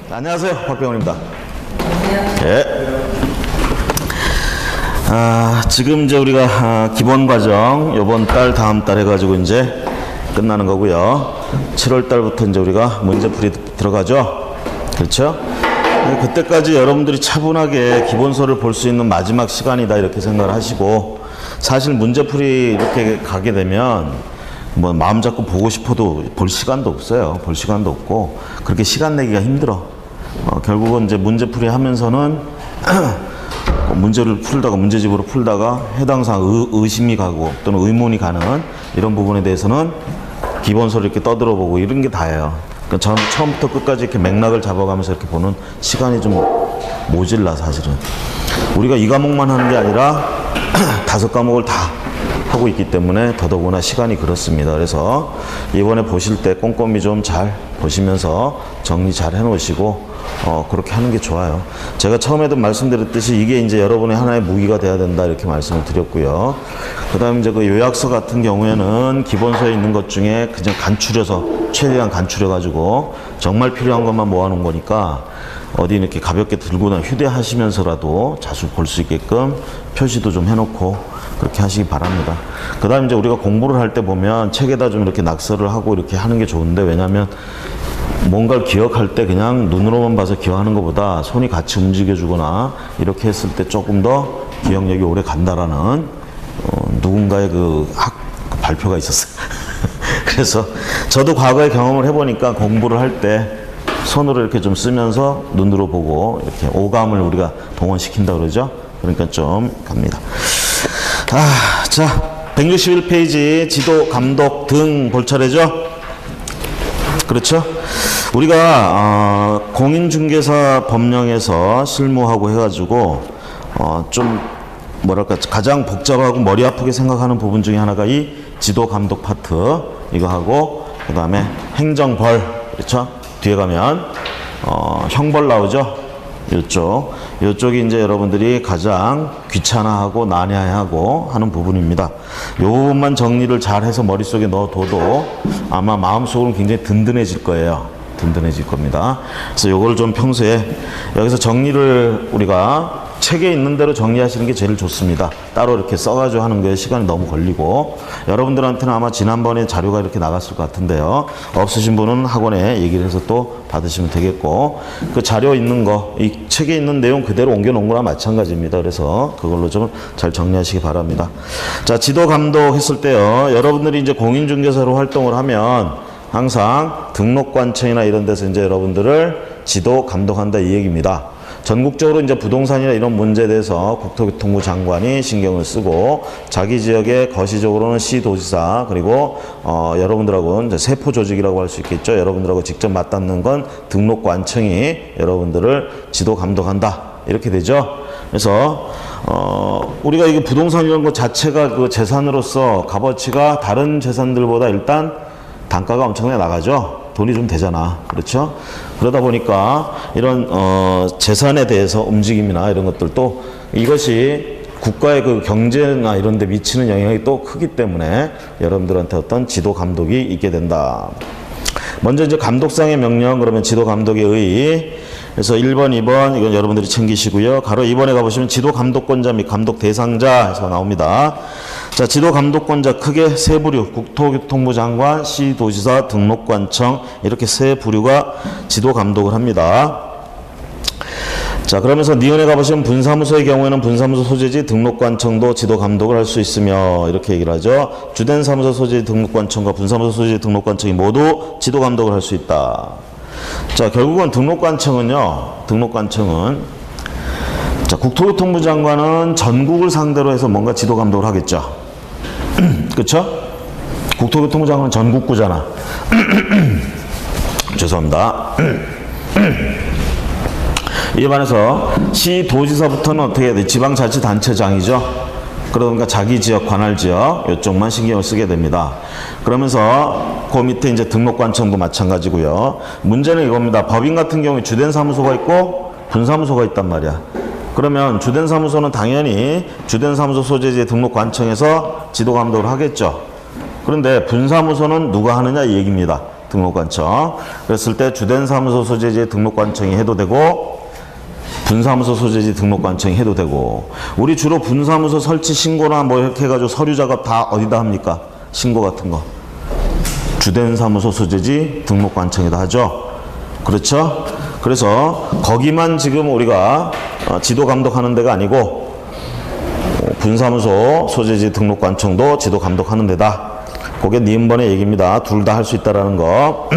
안녕하세요, 박병훈입니다. 안녕하세요. 예. 지금 이제 우리가 기본 과정 이번 달, 다음 달 해가지고 이제 끝나는 거고요. 7월 달부터 이제 우리가 문제풀이 들어가죠. 그렇죠? 그때까지 여러분들이 차분하게 기본서를 볼 수 있는 마지막 시간이다 이렇게 생각을 하시고, 사실 문제풀이 이렇게 가게 되면 뭐 마음 잡고 보고 싶어도 볼 시간도 없어요. 볼 시간도 없고 그렇게 시간 내기가 힘들어. 결국은 이제 문제풀이 하면서는 문제를 풀다가 문제집으로 풀다가 해당 사항 의심이 가고 또는 의문이 가는 이런 부분에 대해서는 기본서를 이렇게 떠들어보고 이런 게 다예요. 그러니까 처음부터 끝까지 이렇게 맥락을 잡아가면서 이렇게 보는 시간이 좀 모질라. 사실은 우리가 이 과목만 하는 게 아니라 5과목을 다 하고 있기 때문에 더더구나 시간이 그렇습니다. 그래서 이번에 보실 때 꼼꼼히 좀 잘 보시면서 정리 잘 해놓으시고 그렇게 하는 게 좋아요. 제가 처음에도 말씀드렸듯이 이게 이제 여러분의 하나의 무기가 돼야 된다 이렇게 말씀을 드렸고요. 그 다음에 이제 그 요약서 같은 경우에는 기본서에 있는 것 중에 그냥 간추려서 최대한 간추려가지고 정말 필요한 것만 모아놓은 거니까 어디 이렇게 가볍게 들고나 휴대하시면서라도 자주 볼 수 있게끔 표시도 좀 해놓고 그렇게 하시기 바랍니다. 그 다음에 이제 우리가 공부를 할 때 보면 책에다 좀 이렇게 낙서를 하고 이렇게 하는 게 좋은데, 왜냐하면 뭔가를 기억할 때 그냥 눈으로만 봐서 기억하는 것보다 손이 같이 움직여주거나 이렇게 했을 때 조금 더 기억력이 오래 간다라는 누군가의 그 발표가 있었어요. 그래서 저도 과거에 경험을 해보니까 공부를 할 때 손으로 이렇게 좀 쓰면서 눈으로 보고 이렇게 오감을 우리가 동원시킨다 그러죠. 그러니까 좀 갑니다. 자, 161페이지 지도, 감독 등 볼 차례죠. 그렇죠? 우리가 공인중개사 법령에서 실무하고 해가지고 좀 뭐랄까 가장 복잡하고 머리 아프게 생각하는 부분 중에 하나가 이 지도, 감독 파트 이거 하고, 그 다음에 행정벌, 그렇죠? 뒤에 가면 형벌 나오죠. 요쪽이 이제 여러분들이 가장 귀찮아하고 난해하고 하는 부분입니다. 요 부분만 정리를 잘 해서 머릿속에 넣어둬도 아마 마음속으로는 굉장히 든든해질 거예요. 든든해질 겁니다. 그래서 요거를 좀 평소에 여기서 정리를 우리가 책에 있는 대로 정리하시는 게 제일 좋습니다. 따로 이렇게 써가지고 하는 거에 시간이 너무 걸리고, 여러분들한테는 아마 지난번에 자료가 이렇게 나갔을 것 같은데요. 없으신 분은 학원에 얘기를 해서 또 받으시면 되겠고, 그 자료 있는 거, 이 책에 있는 내용 그대로 옮겨놓은 거나 마찬가지입니다. 그래서 그걸로 좀 잘 정리하시기 바랍니다. 자, 지도 감독 했을 때요. 여러분들이 이제 공인중개사로 활동을 하면 항상 등록관청이나 이런 데서 이제 여러분들을 지도 감독한다 이 얘기입니다. 전국적으로 이제 부동산이나 이런 문제에 대해서 국토교통부 장관이 신경을 쓰고, 자기 지역의 거시적으로는 시도지사, 그리고 여러분들하고는 이제 세포 조직이라고 할 수 있겠죠. 여러분들하고 직접 맞닿는 건 등록관청이 여러분들을 지도 감독한다 이렇게 되죠. 그래서 우리가 이게 부동산 이런 것 자체가 그 재산으로서 값어치가 다른 재산들보다 일단 단가가 엄청나게 나가죠. 돈이 좀 되잖아. 그렇죠? 그러다 보니까 이런 재산에 대해서 움직임이나 이런 것들도 이것이 국가의 그 경제나 이런 데 미치는 영향이 또 크기 때문에 여러분들한테 어떤 지도 감독이 있게 된다. 먼저 이제 감독상의 명령, 그러면 지도 감독의 의. 그래서 1번, 2번 이건 여러분들이 챙기시고요. 가로 2번에 가보시면 지도 감독권자 및 감독 대상자 해서 나옵니다. 자, 지도 감독권자 크게 세 부류, 국토교통부 장관, 시도지사, 등록관청 이렇게 세 부류가 지도 감독을 합니다. 자, 그러면서 니은에 가보시면 분사무소의 경우에는 분사무소 소재지 등록관청도 지도 감독을 할 수 있으며 이렇게 얘기를 하죠. 주된 사무소 소재지 등록관청과 분사무소 소재지 등록관청이 모두 지도 감독을 할 수 있다. 자, 결국은 등록관청은요, 자, 국토교통부 장관은 전국을 상대로 해서 뭔가 지도 감독을 하겠죠. 그쵸? 국토교통부 장관은 전국구잖아. 죄송합니다. 이에 반해서 시도지사부터는 어떻게 해야 돼? 지방자치단체장이죠. 그러니까 자기 지역, 관할 지역 이쪽만 신경을 쓰게 됩니다. 그러면서 그 밑에 이제 등록관청도 마찬가지고요. 문제는 이겁니다. 법인 같은 경우에 주된 사무소가 있고 분사무소가 있단 말이야. 그러면 주된 사무소는 당연히 주된 사무소 소재지의 등록관청에서 지도 감독을 하겠죠. 그런데 분사무소는 누가 하느냐 이 얘기입니다. 등록관청. 그랬을 때 주된 사무소 소재지 등록관청이 해도 되고 분사무소 소재지 등록관청이 해도 되고, 우리 주로 분사무소 설치 신고나 뭐 이렇게 해가지고 서류 작업 다 어디다 합니까? 신고 같은 거. 주된 사무소 소재지 등록관청에다 하죠. 그렇죠? 그래서 거기만 지금 우리가 지도 감독하는 데가 아니고 분사무소 소재지 등록관청도 지도 감독하는 데다. 그게 니은번의 얘기입니다. 둘 다 할 수 있다라는 거.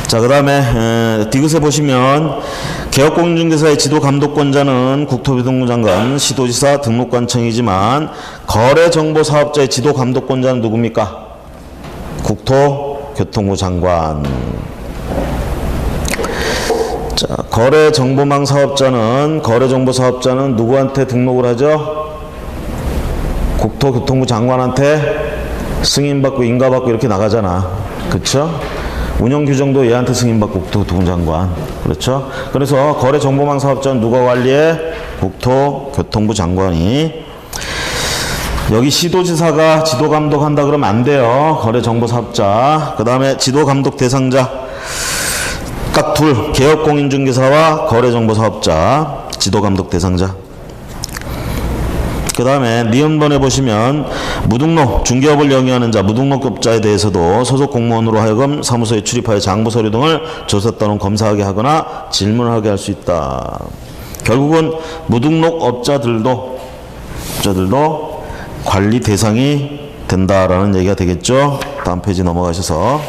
자, 그 다음에 디귿에 보시면 개업공인중개사의 지도 감독권자는 국토교통부 장관, 시도지사, 등록관청이지만 거래정보사업자의 지도 감독권자는 누굽니까? 국토교통부 장관. 자, 거래정보망 사업자는, 거래정보 사업자는 누구한테 등록을 하죠? 국토교통부 장관한테 승인받고 인가받고 이렇게 나가잖아. 그쵸? 운영규정도 얘한테 승인받고 국토교통부 장관. 그렇죠? 그래서 거래정보망 사업자는 누가 관리해? 국토교통부 장관이. 여기 시도지사가 지도 감독한다 그러면 안 돼요. 거래정보 사업자. 그 다음에 지도 감독 대상자. 각 둘. 개업공인중개사와 거래정보 사업자. 지도 감독 대상자. 그 다음에 니은번에 보시면 무등록, 중개업을 영위하는 자, 무등록업자에 대해서도 소속 공무원으로 하여금 사무소에 출입하여 장부 서류 등을 조사 또는 검사하게 하거나 질문하게 할 수 있다. 결국은 무등록업자들도 관리 대상이 된다라는 얘기가 되겠죠. 다음 페이지 넘어가셔서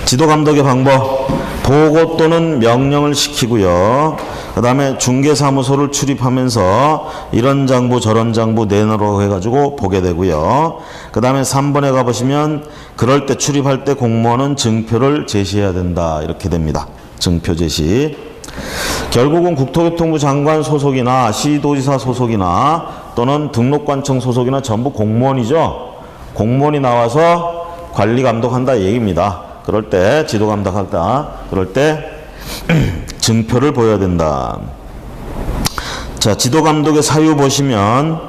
지도 감독의 방법, 보고 또는 명령을 시키고요. 그 다음에 중개사무소를 출입하면서 이런 장부 저런 장부 내놓으라고 해가지고 보게 되고요. 그 다음에 3번에 가보시면 그럴 때 출입할 때 공무원은 증표를 제시해야 된다. 이렇게 됩니다. 증표 제시. 결국은 국토교통부 장관 소속이나 시도지사 소속이나 또는 등록관청 소속이나 전부 공무원이죠. 공무원이 나와서 관리 감독한다 얘기입니다. 그럴 때 지도 감독한다. 그럴 때 증표를 보여야 된다. 자, 지도 감독의 사유 보시면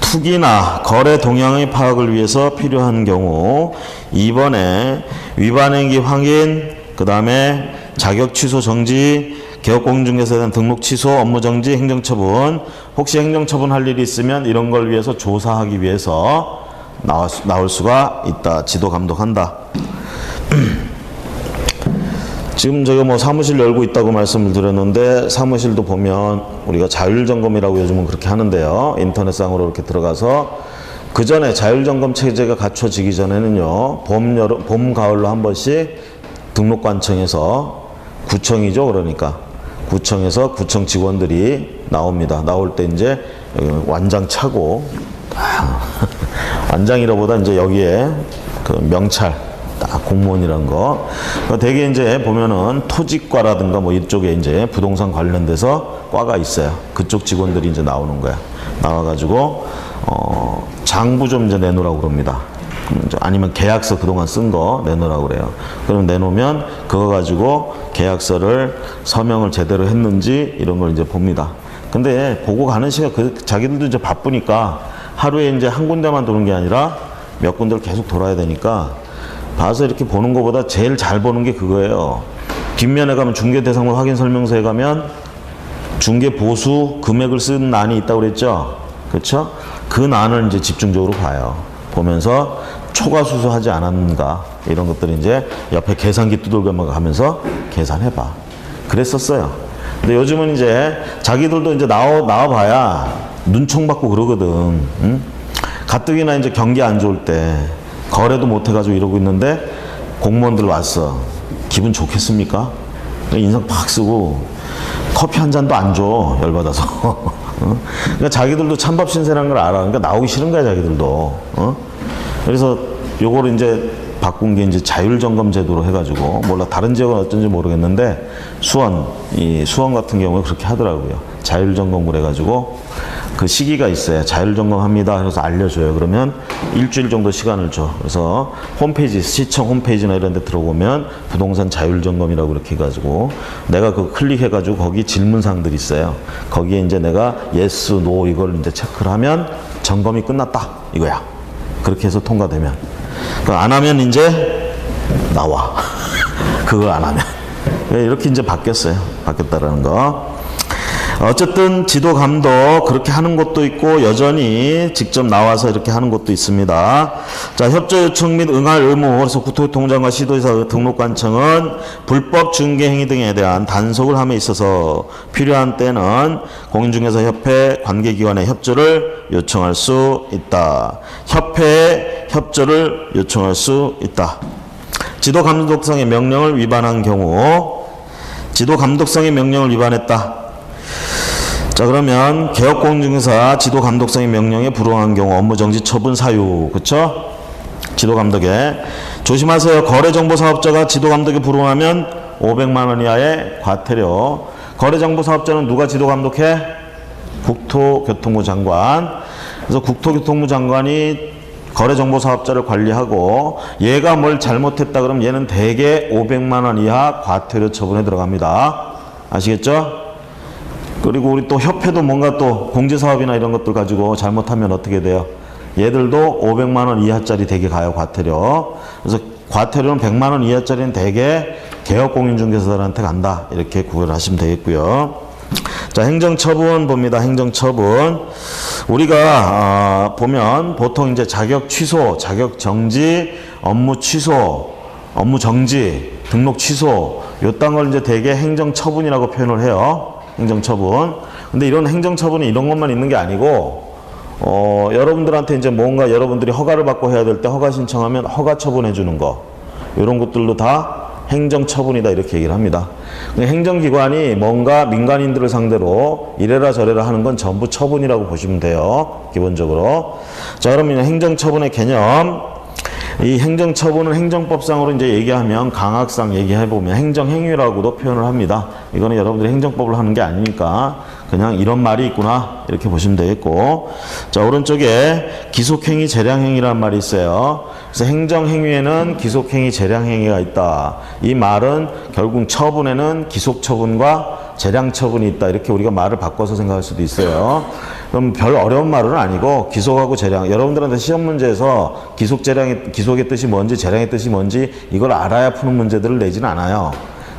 투기나 거래 동향의 파악을 위해서 필요한 경우 2번에 위반 행위 확인, 그 다음에 자격 취소 정지, 개업공인중개사에 대한 등록 취소, 업무 정지, 행정처분. 혹시 행정처분 할 일이 있으면 이런 걸 위해서 조사하기 위해서 나올 수가 있다. 지도 감독한다. 지금 제가 뭐 사무실 열고 있다고 말씀을 드렸는데 사무실도 보면 우리가 자율점검이라고 요즘은 그렇게 하는데요. 인터넷상으로 이렇게 들어가서 그 전에 자율점검 체제가 갖춰지기 전에는요. 봄, 가을로 한 번씩 등록관청에서 구청이죠. 그러니까 구청에서 구청 직원들이 나옵니다. 나올 때 이제 완장 차고 완장이라보다 이제 여기에 그 명찰 딱 공무원이라는 거. 되게 이제 보면은 토지과라든가 뭐 이쪽에 이제 부동산 관련돼서 과가 있어요. 그쪽 직원들이 이제 나오는 거야. 나와가지고 장부 좀 이제 내놓으라고 그럽니다. 아니면 계약서 그동안 쓴 거 내놓으라고 그래요. 그럼 내놓으면 그거 가지고 계약서를 서명을 제대로 했는지 이런 걸 이제 봅니다. 근데 보고 가는 시간 자기들도 이제 바쁘니까 하루에 이제 한 군데만 도는 게 아니라 몇 군데를 계속 돌아야 되니까 봐서 이렇게 보는 것보다 제일 잘 보는 게 그거예요. 뒷면에 가면 중개대상물 확인 설명서에 가면 중개 보수 금액을 쓴 난이 있다고 그랬죠. 그렇죠? 그 난을 이제 집중적으로 봐요. 보면서 초과 수수하지 않았는가 이런 것들을 이제 옆에 계산기 두들겨 가면서 계산해봐. 그랬었어요. 근데 요즘은 이제 자기들도 이제 나와봐야 눈총 받고 그러거든. 응? 가뜩이나 이제 경기 안 좋을 때 거래도 못 해가지고 이러고 있는데 공무원들 왔어. 기분 좋겠습니까? 인상 팍 쓰고 커피 한 잔도 안 줘. 열받아서. 그러니까 자기들도 찬밥 신세라는 걸 알아. 그러니까 나오기 싫은 거야, 자기들도. 그래서 요거를 이제 바꾼 게 이제 자율점검 제도로 해가지고, 몰라, 다른 지역은 어쩐지 모르겠는데, 수원 같은 경우에 그렇게 하더라고요. 자율점검을 해가지고, 그 시기가 있어요. 자율점검 합니다. 그래서 알려줘요. 그러면 일주일 정도 시간을 줘. 그래서 홈페이지, 시청 홈페이지나 이런 데 들어보면 부동산 자율점검이라고 이렇게 해가지고 내가 그 클릭해가지고 거기 질문사항들이 있어요. 거기에 이제 내가 yes, no 이걸 이제 체크를 하면 점검이 끝났다. 이거야. 그렇게 해서 통과되면. 안 하면 이제 나와. 그걸 안 하면. 이렇게 이제 바뀌었어요. 바뀌었다라는 거. 어쨌든 지도 감독 그렇게 하는 곳도 있고 여전히 직접 나와서 이렇게 하는 곳도 있습니다. 자, 협조 요청 및 응할 의무. 그래서 국토교통부장과 시도지사 등록관청은 불법 중개 행위 등에 대한 단속을 함에 있어서 필요한 때는 공인중개사 협회 관계기관의 협조를 요청할 수 있다. 협회의 협조를 요청할 수 있다. 지도 감독성의 명령을 위반한 경우, 지도 감독성의 명령을 위반했다. 자, 그러면 개업공인중개사 지도 감독성의 명령에 불응한 경우 업무정지 처분 사유. 그쵸? 지도 감독에. 조심하세요. 거래정보사업자가 지도 감독에 불응하면 500만 원 이하의 과태료. 거래정보사업자는 누가 지도 감독해? 국토교통부 장관. 그래서 국토교통부 장관이 거래정보사업자를 관리하고 얘가 뭘 잘못했다 그러면 얘는 대개 500만 원 이하 과태료 처분에 들어갑니다. 아시겠죠? 그리고 우리 또 협회도 뭔가 또 공제사업이나 이런 것들 가지고 잘못하면 어떻게 돼요? 얘들도 500만 원 이하짜리 대개 가요, 과태료. 그래서 과태료는 100만 원 이하짜리는 대개 개업공인중개사들한테 간다. 이렇게 구별을 하시면 되겠고요. 자, 행정처분 봅니다. 행정처분. 우리가 보면 보통 이제 자격 취소, 자격 정지, 업무 취소, 업무 정지, 등록 취소 요딴 걸 이제 대개 행정처분이라고 표현을 해요. 행정처분. 근데 이런 행정처분이 이런 것만 있는 게 아니고, 여러분들한테 이제 뭔가 여러분들이 허가를 받고 해야 될 때 허가 신청하면 허가 처분해 주는 거. 이런 것들도 다 행정처분이다. 이렇게 얘기를 합니다. 행정기관이 뭔가 민간인들을 상대로 이래라 저래라 하는 건 전부 처분이라고 보시면 돼요. 기본적으로. 자, 그러면 행정처분의 개념. 이 행정처분은 행정법상으로 이제 얘기하면 강학상 얘기해보면 행정행위라고도 표현을 합니다. 이거는 여러분들이 행정법을 하는 게 아니니까 그냥 이런 말이 있구나 이렇게 보시면 되겠고, 자, 오른쪽에 기속행위 재량행위라는 말이 있어요. 그래서 행정행위에는 기속행위 재량행위가 있다. 이 말은 결국 처분에는 기속처분과 재량처분이 있다. 이렇게 우리가 말을 바꿔서 생각할 수도 있어요. 그럼 별 어려운 말은 아니고 기속하고 재량, 여러분들한테 시험 문제에서 기속의 뜻이 뭔지 재량의 뜻이 뭔지 이걸 알아야 푸는 문제들을 내지는 않아요.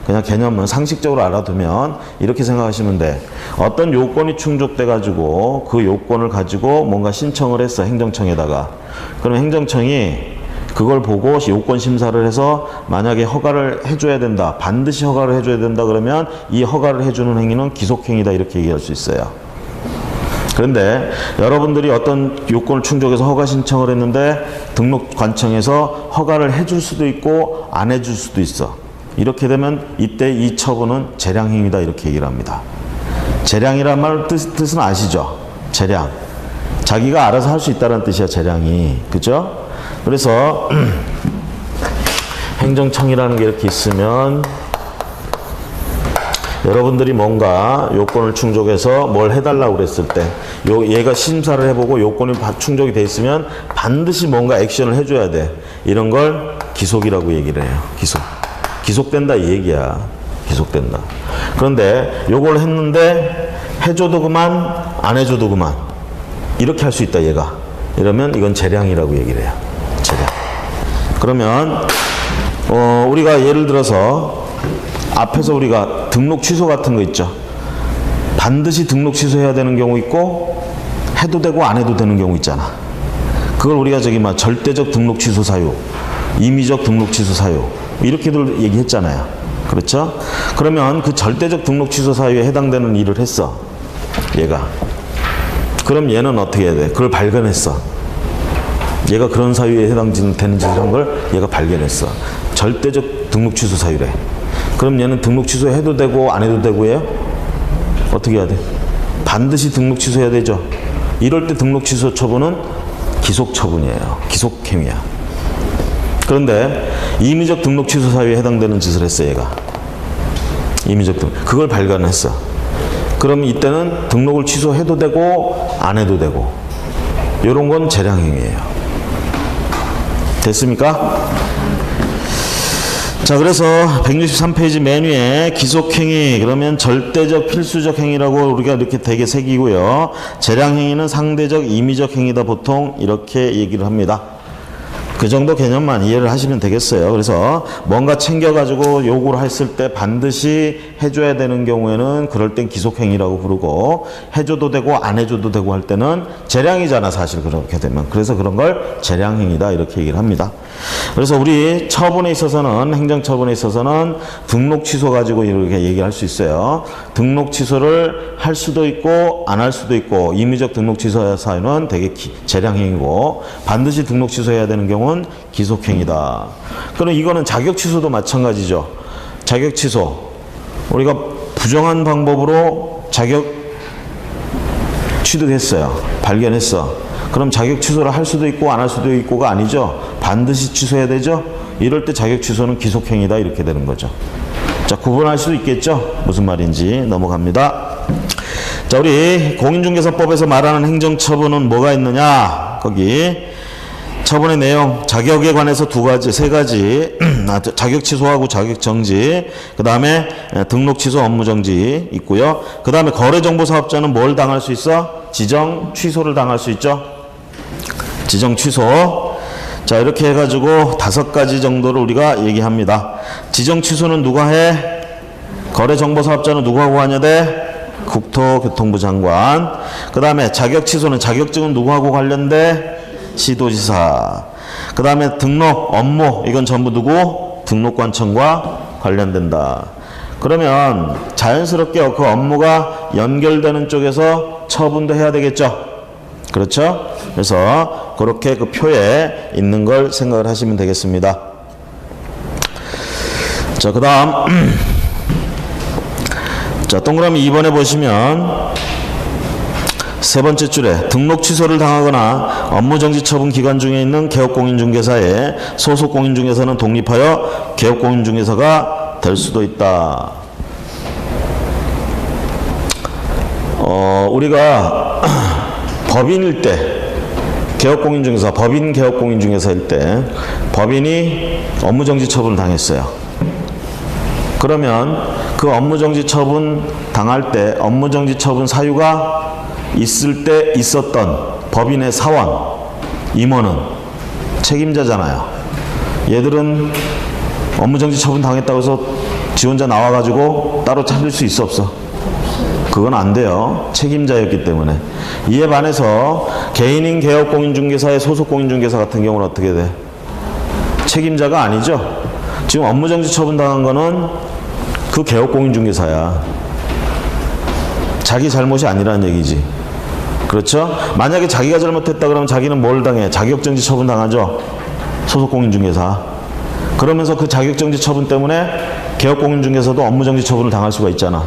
그냥 개념은 상식적으로 알아두면 이렇게 생각하시면 돼. 어떤 요건이 충족돼 가지고 그 요건을 가지고 뭔가 신청을 했어, 행정청에다가. 그럼 행정청이 그걸 보고 요건 심사를 해서 만약에 허가를 해줘야 된다, 반드시 허가를 해줘야 된다 그러면 이 허가를 해주는 행위는 기속행위다 이렇게 얘기할 수 있어요. 그런데 여러분들이 어떤 요건을 충족해서 허가 신청을 했는데 등록관청에서 허가를 해줄 수도 있고 안 해줄 수도 있어. 이렇게 되면 이때 이 처분은 재량행위다 이렇게 얘기를 합니다. 재량이란 말 뜻은 아시죠? 재량. 자기가 알아서 할 수 있다는 뜻이야, 재량이. 그죠? 그래서 행정청이라는 게 이렇게 있으면 여러분들이 뭔가 요건을 충족해서 뭘 해달라고 그랬을 때 얘가 심사를 해보고 요건이 충족이 돼 있으면 반드시 뭔가 액션을 해줘야 돼. 이런 걸 기속이라고 얘기를 해요. 기속된다 이 얘기야. 기속된다. 그런데 요걸 했는데 해줘도 그만 안 해줘도 그만 이렇게 할 수 있다 얘가. 이러면 이건 재량이라고 얘기를 해요. 재량. 그러면 우리가 예를 들어서 앞에서 우리가 등록 취소 같은 거 있죠. 반드시 등록 취소해야 되는 경우 있고 해도 되고 안 해도 되는 경우 있잖아. 그걸 우리가 절대적 등록 취소 사유, 임의적 등록 취소 사유 이렇게들 얘기했잖아요. 그렇죠? 그러면 그 절대적 등록 취소 사유에 해당되는 일을 했어. 얘가. 그럼 얘는 어떻게 해야 돼? 그걸 발견했어. 얘가 그런 사유에 해당되는 짓을 한 걸 얘가 발견했어. 절대적 등록 취소 사유래. 그럼 얘는 등록 취소해도 되고 안 해도 되고요? 어떻게 해야 돼? 반드시 등록 취소해야 되죠. 이럴 때 등록 취소 처분은 기속 처분이에요. 기속 행위야. 그런데 임의적 등록 취소 사유에 해당되는 짓을 했어 얘가. 임의적 등록. 그걸 발견했어. 그럼 이때는 등록을 취소해도 되고 안 해도 되고 이런 건 재량행위예요. 됐습니까? 자, 그래서 163페이지 맨 위에 기속행위 그러면 절대적 필수적 행위라고 우리가 이렇게 되게 새기고요. 재량행위는 상대적 임의적 행위다 보통 이렇게 얘기를 합니다. 그 정도 개념만 이해를 하시면 되겠어요. 그래서 뭔가 챙겨가지고 요구를 했을 때 반드시 해줘야 되는 경우에는 그럴 땐 기속행위라고 부르고, 해줘도 되고 안 해줘도 되고 할 때는 재량이잖아, 사실 그렇게 되면. 그래서 그런 걸 재량행위다 이렇게 얘기를 합니다. 그래서 우리 처분에 있어서는, 행정처분에 있어서는 등록 취소 가지고 이렇게 얘기할 수 있어요. 등록 취소를 할 수도 있고 안 할 수도 있고, 임의적 등록 취소 사유는 되게 재량행위고, 반드시 등록 취소해야 되는 경우는 기속행위다. 그럼 이거는 자격 취소도 마찬가지죠. 자격 취소, 우리가 부정한 방법으로 자격 취득했어요. 발견했어. 그럼 자격 취소를 할 수도 있고 안 할 수도 있고가 아니죠. 반드시 취소해야 되죠. 이럴 때 자격 취소는 기속행위다 이렇게 되는 거죠. 자, 구분할 수도 있겠죠. 무슨 말인지 넘어갑니다. 자, 우리 공인중개사법에서 말하는 행정처분은 뭐가 있느냐. 거기 처분의 내용, 자격에 관해서 세 가지. 자격 취소하고 자격 정지, 그 다음에 등록 취소, 업무 정지 있고요. 그 다음에 거래정보 사업자는 뭘 당할 수 있어? 지정 취소를 당할 수 있죠. 지정 취소. 자, 이렇게 해가지고 5가지 정도를 우리가 얘기합니다. 지정 취소는 누가 해? 거래정보 사업자는 누가 하고 하냐 돼? 국토교통부 장관. 그 다음에 자격 취소는, 자격증은 누구하고 관련돼? 시도지사. 그 다음에 등록, 업무, 이건 전부 누구? 등록관청과 관련된다. 그러면 자연스럽게 그 업무가 연결되는 쪽에서 처분도 해야 되겠죠. 그렇죠? 그래서 그렇게 그 표에 있는 걸 생각을 하시면 되겠습니다. 자, 그 다음 자, 동그라미 2번에 보시면 세 번째 줄에 등록 취소를 당하거나 업무정지 처분 기간 중에 있는 개업공인중개사의 소속 공인중개사는 독립하여 개업공인중개사가 될 수도 있다. 우리가 법인일 때, 개업공인중개사, 법인 개업공인중개사일 때 법인이 업무정지 처분을 당했어요. 그러면 그 업무정지 처분 당할 때 업무정지 처분 사유가 있을 때 있었던 법인의 사원, 임원은 책임자잖아요. 얘들은 업무정지 처분 당했다고 해서 지 혼자 나와가지고 따로 찾을 수 있어 없어? 그건 안 돼요. 책임자였기 때문에. 이에 반해서 개인인 개업공인중개사의 소속공인중개사 같은 경우는 어떻게 돼? 책임자가 아니죠. 지금 업무정지 처분 당한 거는 그 개업공인중개사야. 자기 잘못이 아니라는 얘기지. 그렇죠? 만약에 자기가 잘못했다 그러면 자기는 뭘 당해? 자격정지 처분 당하죠? 소속공인중개사. 그러면서 그 자격정지 처분 때문에 개업공인중개사도 업무정지 처분을 당할 수가 있잖아.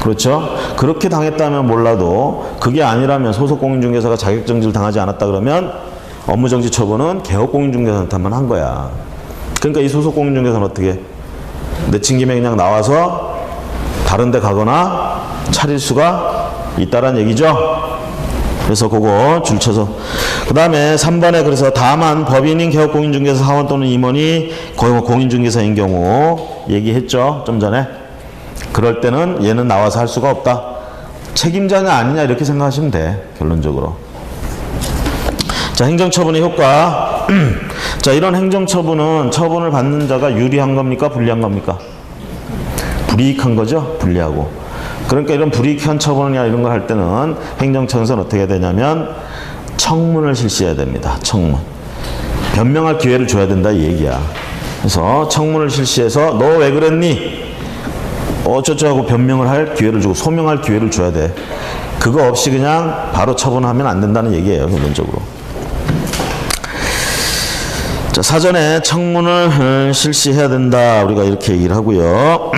그렇죠? 그렇게 당했다면 몰라도, 그게 아니라면, 소속공인중개사가 자격정지를 당하지 않았다 그러면 업무정지 처분은 개업공인중개사한테만 한 거야. 그러니까 이 소속공인중개사는 어떻게? 내친 김에 그냥 나와서 다른 데 가거나 차릴 수가 있다란 얘기죠. 그래서 그거 줄쳐서. 그 다음에 3번에 그래서 다만 법인인 개업공인중개사 사원 또는 임원이 공인중개사인 경우 얘기했죠. 좀 전에. 그럴 때는 얘는 나와서 할 수가 없다. 책임자냐 아니냐 이렇게 생각하시면 돼. 결론적으로. 자, 행정처분의 효과. 자, 이런 행정처분은 처분을 받는 자가 유리한 겁니까? 불리한 겁니까? 불이익한 거죠? 불리하고. 그러니까 이런 불이익한 처분이나 이런 거 할 때는 행정처분에서는 어떻게 해야 되냐면 청문을 실시해야 됩니다. 청문. 변명할 기회를 줘야 된다 이 얘기야. 그래서 청문을 실시해서 너 왜 그랬니? 어쩌고저쩌고 변명을 할 기회를 주고 소명할 기회를 줘야 돼. 그거 없이 그냥 바로 처분하면 안 된다는 얘기예요. 기본적으로. 자, 사전에 청문을 실시해야 된다. 우리가 이렇게 얘기를 하고요.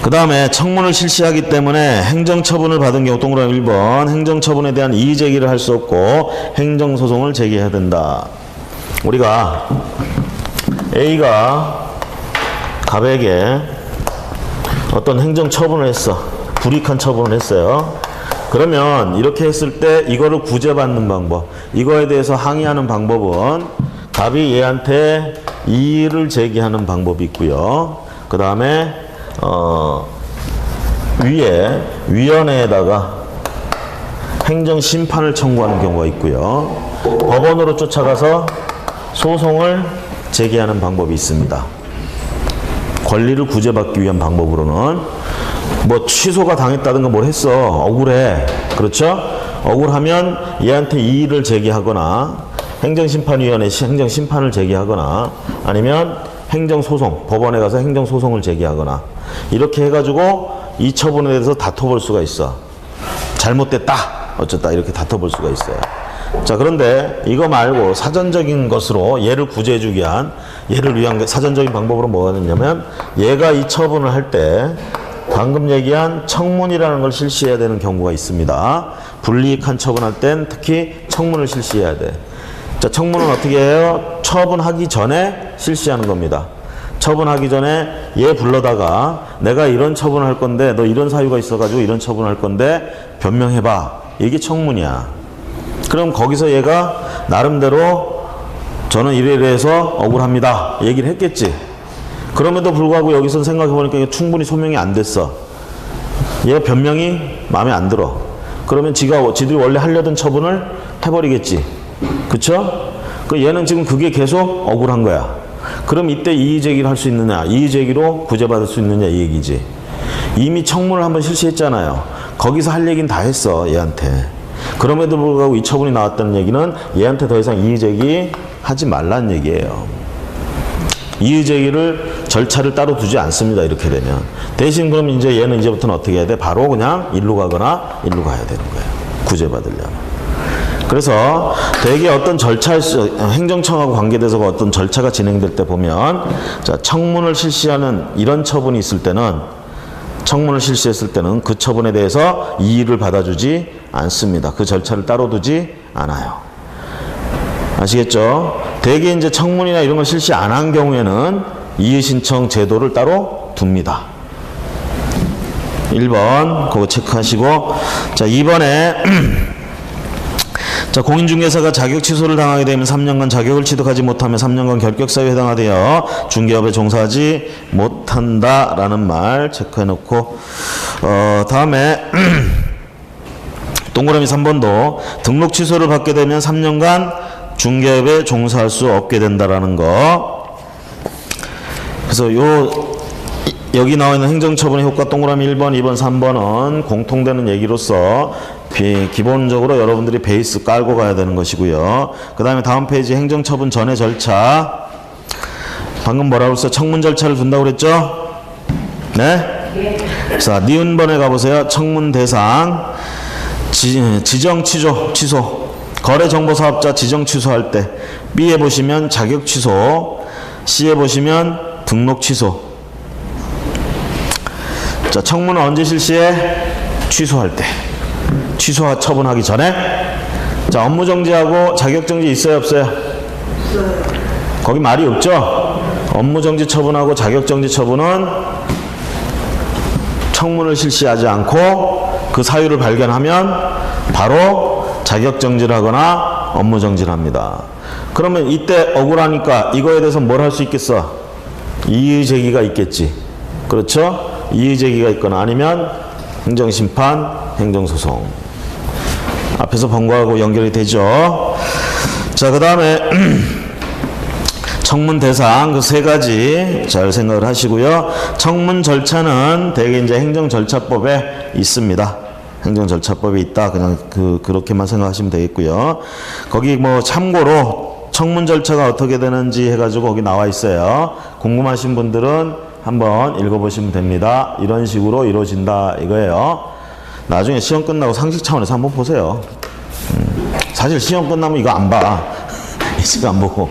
그 다음에 청문을 실시하기 때문에 행정처분을 받은 경우 동그라미 1번 행정처분에 대한 이의제기를 할 수 없고 행정소송을 제기해야 된다. 우리가 A가 갑에게 어떤 행정처분을 했어. 불이익한 처분을 했어요. 그러면 이렇게 했을 때 이거를 구제받는 방법, 이거에 대해서 항의하는 방법은 갑이 얘한테 이의를 제기하는 방법이 있고요. 그 다음에 위에 위원회에다가 행정심판을 청구하는 경우가 있고요. 법원으로 쫓아가서 소송을 제기하는 방법이 있습니다. 권리를 구제받기 위한 방법으로는 뭐 취소가 당했다든가 뭘 했어. 억울해. 그렇죠? 억울하면 얘한테 이의를 제기하거나 행정심판위원회 행정심판을 제기하거나 아니면 행정소송, 법원에 가서 행정소송을 제기하거나 이렇게 해가지고 이 처분에 대해서 다퉈볼 수가 있어. 잘못됐다. 어쨌다. 이렇게 다퉈볼 수가 있어요. 자, 그런데 이거 말고 사전적인 것으로 얘를 구제해주기 위한, 얘를 위한 사전적인 방법으로 뭐가 있냐면 얘가 이 처분을 할 때 방금 얘기한 청문이라는 걸 실시해야 되는 경우가 있습니다. 불이익한 처분할 땐 특히 청문을 실시해야 돼. 자, 청문은 어떻게 해요? 처분하기 전에 실시하는 겁니다. 처분하기 전에 얘 불러다가 내가 이런 처분을 할 건데 너 이런 사유가 있어가지고 이런 처분을 할 건데 변명해봐. 이게 청문이야. 그럼 거기서 얘가 나름대로 저는 이래서 억울합니다. 얘기를 했겠지. 그럼에도 불구하고 여기서 생각해보니까 이게 충분히 소명이 안 됐어. 얘가 변명이 마음에 안 들어. 그러면 지들이 원래 하려던 처분을 해버리겠지. 그쵸? 그 얘는 지금 그게 계속 억울한 거야. 그럼 이때 이의제기를 할 수 있느냐, 이의제기로 구제받을 수 있느냐 이 얘기지. 이미 청문을 한번 실시했잖아요. 거기서 할 얘기는 다 했어 얘한테. 그럼에도 불구하고 이 처분이 나왔다는 얘기는 얘한테 더 이상 이의제기 하지 말라는 얘기예요. 이의제기를 절차를 따로 두지 않습니다. 이렇게 되면. 대신 그럼 이제 얘는 이제부터는 어떻게 해야 돼? 바로 그냥 일로 가거나 일로 가야 되는 거예요. 구제받으려면. 그래서 대개 어떤 절차, 행정청하고 관계돼서 어떤 절차가 진행될 때 보면, 자, 청문을 실시하는 이런 처분이 있을 때는, 청문을 실시했을 때는 그 처분에 대해서 이의를 받아주지 않습니다. 그 절차를 따로 두지 않아요. 아시겠죠? 대개 이제 청문이나 이런 걸 실시 안 한 경우에는 이의 신청 제도를 따로 둡니다. 1번, 그거 체크하시고, 자, 2번에, 자, 공인중개사가 자격 취소를 당하게 되면 3년간 자격을 취득하지 못하면 3년간 결격사유에 해당하되어 중개업에 종사하지 못한다라는 말 체크해놓고, 다음에 동그라미 3번도 등록 취소를 받게 되면 3년간 중개업에 종사할 수 없게 된다라는 거. 그래서 여기 나와 있는 행정처분의 효과 동그라미 1번, 2번, 3번은 공통되는 얘기로서 기본적으로 여러분들이 베이스 깔고 가야 되는 것이고요. 그 다음에 다음 페이지 행정처분 전의 절차. 방금 뭐라고 했어요? 청문 절차를 둔다고 그랬죠? 네? 자, 니은번에 가보세요. 청문 대상. 지정 취소. 거래정보사업자 지정 취소할 때 B에 보시면 자격 취소, C에 보시면 등록 취소. 자, 청문은 언제 실시해? 취소할 때. 취소 처분하기 전에. 자, 업무정지하고 자격정지 있어요 없어요? 없어요. 거기 말이 없죠? 업무정지 처분하고 자격정지 처분은 청문을 실시하지 않고 그 사유를 발견하면 바로 자격정지를 하거나 업무정지를 합니다. 그러면 이때 억울하니까 이거에 대해서 뭘 할 수 있겠어? 이의제기가 있겠지. 그렇죠? 이의제기가 있거나 아니면 행정심판, 행정소송. 앞에서 본 거하고 연결이 되죠. 자, 그 다음에 청문 대상 그 세 가지 잘 생각을 하시고요. 청문 절차는 대개 이제 행정절차법에 있습니다. 행정절차법에 있다. 그냥 그렇게만 생각하시면 되겠고요. 거기 뭐 참고로 청문 절차가 어떻게 되는지 해가지고 거기 나와 있어요. 궁금하신 분들은 한번 읽어보시면 됩니다. 이런 식으로 이루어진다 이거예요. 나중에 시험 끝나고 상식 차원에서 한번 보세요. 사실 시험 끝나면 이거 안 봐. 이 시간 안 보고.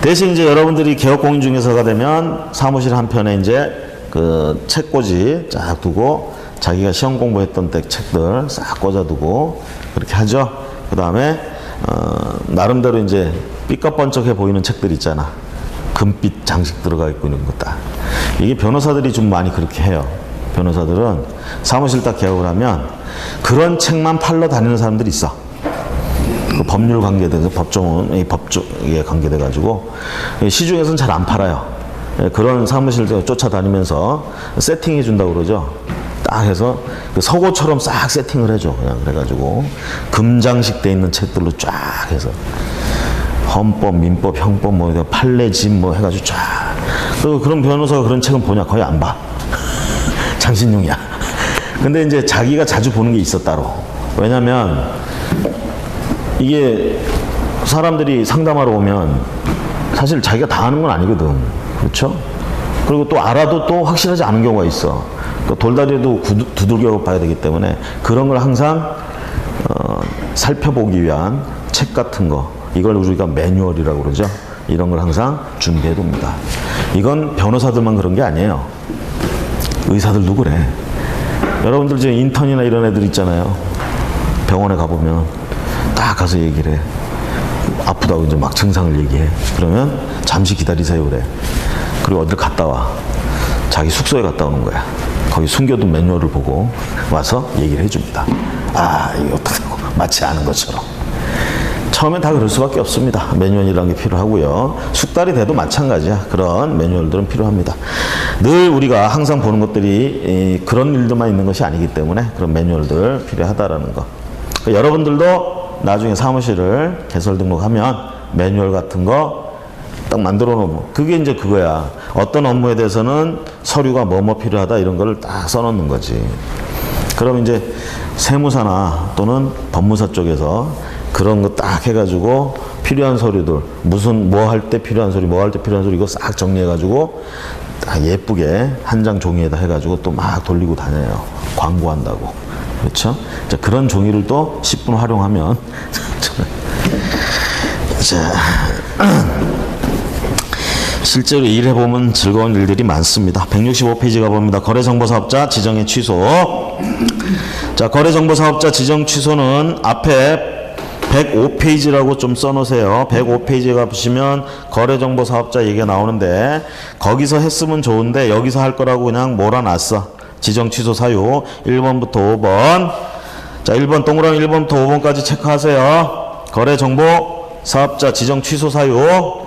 대신 이제 여러분들이 개업공인중개사가 되면 사무실 한편에 이제 그 책꽂이 쫙 두고 자기가 시험 공부했던 때 책들 싹 꽂아두고 그렇게 하죠. 그 다음에 나름대로 이제 삐까번쩍해 보이는 책들 있잖아. 금빛 장식 들어가 있고 이런 거 딱. 이게 변호사들이 좀 많이 그렇게 해요. 변호사들은 사무실 딱 개업을 하면 그런 책만 팔러 다니는 사람들이 있어. 그 법률 관계돼서 법조문에 관계돼가지고 시중에서는 잘 안 팔아요. 그런 사무실 쫓아다니면서 세팅해 준다고 그러죠. 딱 해서 그 서고처럼 싹 세팅을 해줘. 그냥 그래가지고 금장식 돼 있는 책들로 쫙 해서 헌법, 민법, 형법, 뭐 판례집 뭐 해가지고 쫙. 그리고 그런 변호사가 그런 책은 보냐? 거의 안 봐. 장신용이야. 근데 이제 자기가 자주 보는 게 있어 따로. 왜냐면 이게 사람들이 상담하러 오면 사실 자기가 다 아는 건 아니거든. 그렇죠? 그리고 또 알아도 또 확실하지 않은 경우가 있어. 그 돌다리도 두들겨 봐야 되기 때문에 그런 걸 항상 살펴보기 위한 책 같은 거, 이걸 우리가 매뉴얼이라고 그러죠. 이런 걸 항상 준비해 둡니다. 이건 변호사들만 그런 게 아니에요. 의사들도 그래. 여러분들 지금 인턴이나 이런 애들 있잖아요. 병원에 가보면 딱 가서 얘기를 해. 아프다고 이제 막 증상을 얘기해. 그러면 잠시 기다리세요 그래. 그리고 어딜 갔다 와. 자기 숙소에 갔다 오는 거야. 거기 숨겨둔 매뉴얼을 보고 와서 얘기를 해줍니다. 아, 이거 어떡하고 마치 아는 것처럼. 처음엔 다 그럴 수밖에 없습니다. 매뉴얼이라는 게 필요하고요. 숙달이 돼도 마찬가지야. 그런 매뉴얼들은 필요합니다. 늘 우리가 항상 보는 것들이 그런 일들만 있는 것이 아니기 때문에 그런 매뉴얼들 필요하다라는 거. 그러니까 여러분들도 나중에 사무실을 개설 등록하면 매뉴얼 같은 거 딱 만들어 놓으면 그게 이제 그거야. 어떤 업무에 대해서는 서류가 뭐뭐 필요하다 이런 거를 딱 써놓는 거지. 그럼 이제 세무사나 또는 법무사 쪽에서 그런 거 딱 해가지고 필요한 서류들 무슨 뭐 할 때 필요한 서류 뭐 할 때 필요한 서류 이거 싹 정리해가지고 딱 예쁘게 한 장 종이에다 해가지고 또 막 돌리고 다녀요. 광고한다고. 그렇죠? 자, 그런 종이를 또 10분 활용하면 자 실제로 일해보면 즐거운 일들이 많습니다. 165페이지 가봅니다. 거래정보사업자 지정의 취소. 자, 거래정보사업자 지정 취소는 앞에 105페이지라고 좀 써놓으세요. 105페이지에 가보시면 거래정보사업자 얘기가 나오는데 거기서 했으면 좋은데 여기서 할 거라고 그냥 몰아놨어. 지정 취소 사유 1번부터 5번. 자, 1번 동그라미 1번부터 5번까지 체크하세요. 거래정보사업자 지정 취소 사유.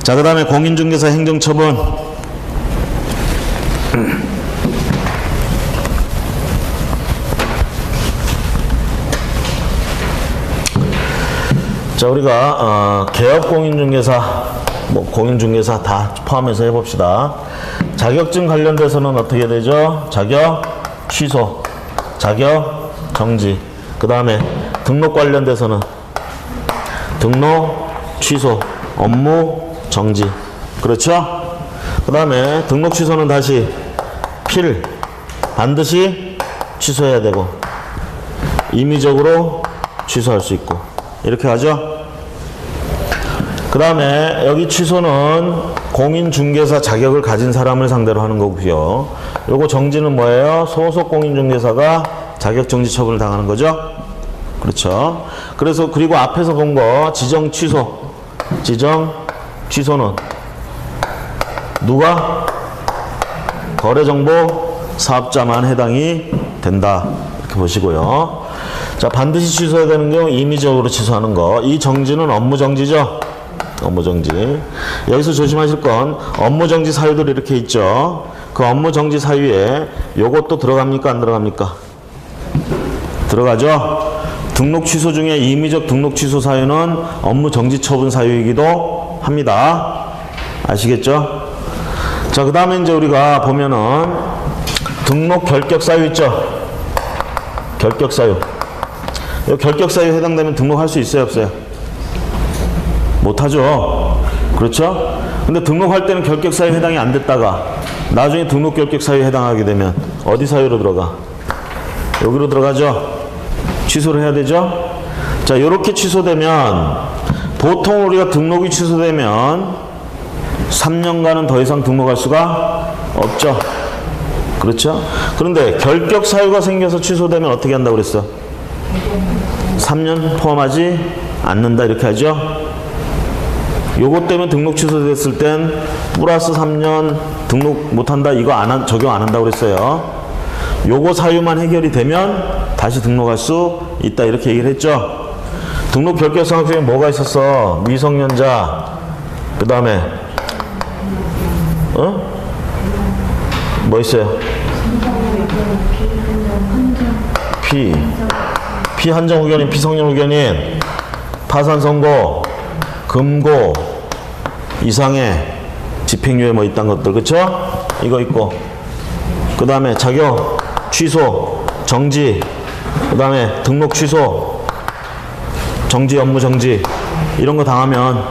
자, 그 다음에 공인중개사 행정처분. 자, 우리가 개업공인중개사, 뭐 공인중개사 다 포함해서 해봅시다. 자격증 관련돼서는 어떻게 되죠? 자격 취소, 자격 정지. 그 다음에 등록 관련돼서는 등록 취소, 업무 정지. 그렇죠? 그 다음에 등록 취소는 다시 반드시 취소해야 되고 임의적으로 취소할 수 있고 이렇게 하죠. 그 다음에 여기 취소는 공인중개사 자격을 가진 사람을 상대로 하는 거고요. 요거 정지는 뭐예요? 소속 공인중개사가 자격 정지 처분을 당하는 거죠. 그렇죠. 그래서 그리고 앞에서 본 거 지정 취소는 누가? 거래정보 사업자만 해당이 된다. 이렇게 보시고요. 자, 반드시 취소해야 되는 경우 임의적으로 취소하는 거. 이 정지는 업무정지죠. 업무정지. 여기서 조심하실 건 업무정지 사유들이 이렇게 있죠. 그 업무정지 사유에 요것도 들어갑니까? 안 들어갑니까? 들어가죠. 등록 취소 중에 임의적 등록 취소 사유는 업무정지 처분 사유이기도 합니다. 아시겠죠? 자, 그 다음에 이제 우리가 보면은 등록 결격 사유 있죠? 결격 사유. 이 결격 사유에 해당되면 등록할 수 있어요, 없어요? 못하죠. 그렇죠? 근데 등록할 때는 결격 사유에 해당이 안 됐다가 나중에 등록 결격 사유에 해당하게 되면 어디 사유로 들어가? 여기로 들어가죠? 취소를 해야 되죠? 자, 요렇게 취소되면 보통 우리가 등록이 취소되면 3년간은 더 이상 등록할 수가 없죠. 그렇죠? 그런데 결격 사유가 생겨서 취소되면 어떻게 한다고 그랬어? 3년 포함하지 않는다 이렇게 하죠. 요것 때문에 등록 취소됐을 땐 플러스 3년 등록 못한다 이거 적용 안 한다고 그랬어요. 요거 사유만 해결이 되면 다시 등록할 수 있다 이렇게 얘기를 했죠. 등록 결격 사항 중에 뭐가 있었어? 미성년자, 그 다음에 뭐 있어요? 피한정 후견인, 피성년 후견인, 파산 선고, 금고 이상의 집행유예 뭐 이딴 것들, 그쵸? 이거 있고, 그 다음에 자격 취소, 정지, 그 다음에 등록 취소, 정지, 업무 정지, 이런 거 당하면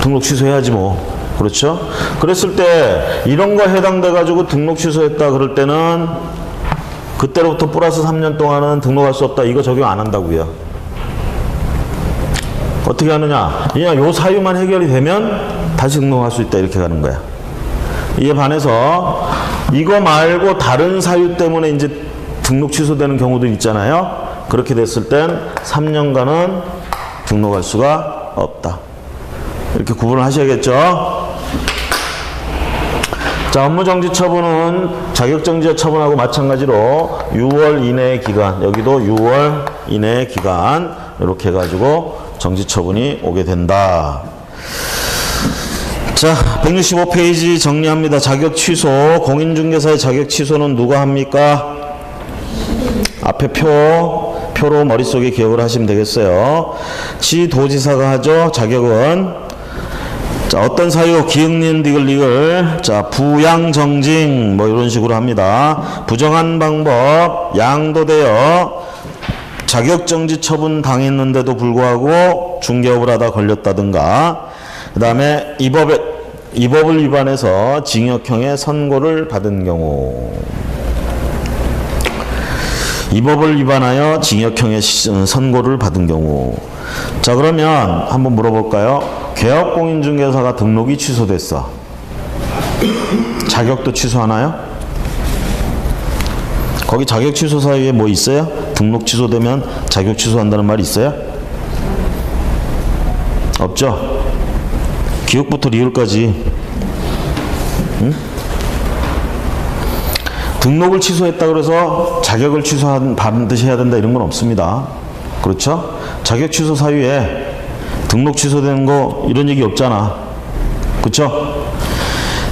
등록 취소해야지 뭐. 그렇죠? 그랬을 때 이런 거 해당돼 가지고 등록 취소했다 그럴 때는 그때로부터 플러스 3년 동안은 등록할 수 없다. 이거 적용 안 한다고요. 어떻게 하느냐? 그냥 요 사유만 해결이 되면 다시 등록할 수 있다. 이렇게 가는 거야. 이에 반해서 이거 말고 다른 사유 때문에 이제 등록 취소되는 경우도 있잖아요. 그렇게 됐을 땐 3년간은 등록할 수가 없다. 이렇게 구분을 하셔야겠죠. 자, 업무정지 처분은 자격정지 처분하고 마찬가지로 6월 이내의 기간, 여기도 6월 이내의 기간 이렇게 해가지고 정지 처분이 오게 된다. 자, 165페이지 정리합니다. 자격 취소, 공인중개사의 자격 취소는 누가 합니까? 앞에 표로 머릿속에 기억을 하시면 되겠어요. 시도지사가 하죠. 자격은 자, 어떤 사유, 기흥리은 디글리글, 자, 부양정징, 뭐, 이런 식으로 합니다. 부정한 방법, 양도되어 자격정지 처분 당했는데도 불구하고 중개업을 하다 걸렸다든가, 그 다음에 이 법을 위반해서 징역형의 선고를 받은 경우. 이 법을 위반하여 징역형의 선고를 받은 경우. 자, 그러면 한번 물어볼까요? 개업공인중개사가 등록이 취소됐어. 자격도 취소하나요? 거기 자격 취소 사유에 뭐 있어요? 등록 취소되면 자격 취소한다는 말이 있어요? 없죠? 기억부터 리을까지. 응? 등록을 취소했다 그래서 자격을 반드시 해야 된다 이런 건 없습니다. 그렇죠? 자격 취소 사유에 등록 취소되는 거 이런 얘기 없잖아. 그쵸?